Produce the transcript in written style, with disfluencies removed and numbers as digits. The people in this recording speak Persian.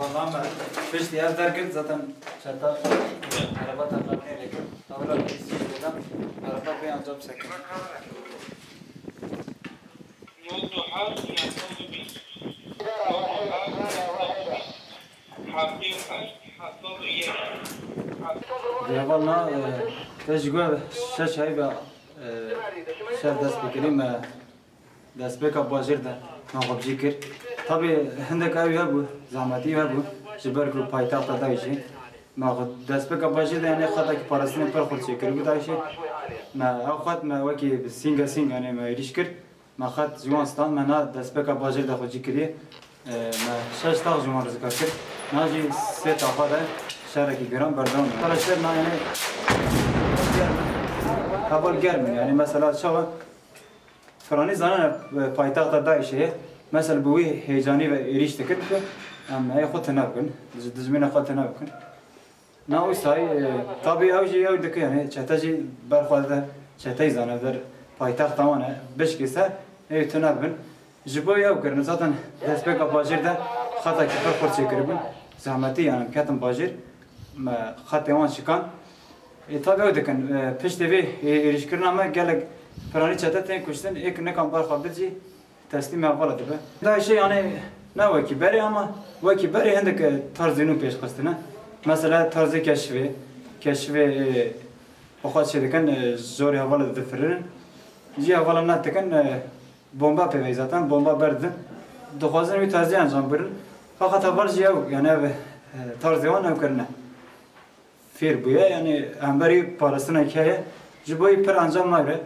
والله ما فيش دي أفضل كده ذاتن شتا عربات أقلني لك أولا بيسي كده عربات بيان جاب سكن يوضو حال يعتمد بي حقيقة حقيقية يا والله تجوا شش هاي بقى شاف دست بكريم دست بك باجر ده ما قبل ذكر طبي عندك أوي هبو زعمتي هبو جبر كل بايتاق تدايشي ما قد دست بك باجر ده يعني خدك بارسين برخل شكر بدايشي ما أخذ ما وكي سينغ يعني ما يريشكر ما خد جوان ستان ما نا دست بك باجر ده خد ذكريه ما شش تاق جوان رزقكر ناجي ست أخذه شاركي جرام بردون على شر ما يعني قبل جرم يعني مثلا شو فراني زانا بايتاق تدايشي مثلا بوي هيجاني و إيريش تكتب أم أي خط نابكن دزمينا خط نابكن ناوي ساي طبي أوجي أو دك يعني شتاجي برخوذ شتاي زانا در بايتاق تمانا بش كيسا أي تنابن جبوي أو كرن زاتن دسبك باجر ده خطا كفر خرج يكربن زحمتي يعني كاتم باجر ما خط يوان شكان طبي أو دكن بش تبي إيريش كرنا ما قالك فراني شتاتين كشتن إيك نكام برخوذ بتجي تسليم أفضل تبع. ده شيء يعني نوكي بري أما وكي بري عندك طرزينو بيش قصدنا مثلا طرز كشفي أخذ شيء كان زوري أفضل الذفرين جي أفضل نات كان بومبا بيزاتن بومبا برد دخوازن في طرزي أنجام برن فقط أفضل جيو يعني طرزيوان هم كرنا فير بيا يعني أمبري بارستنا كيه جبوي بر أنجام ما يره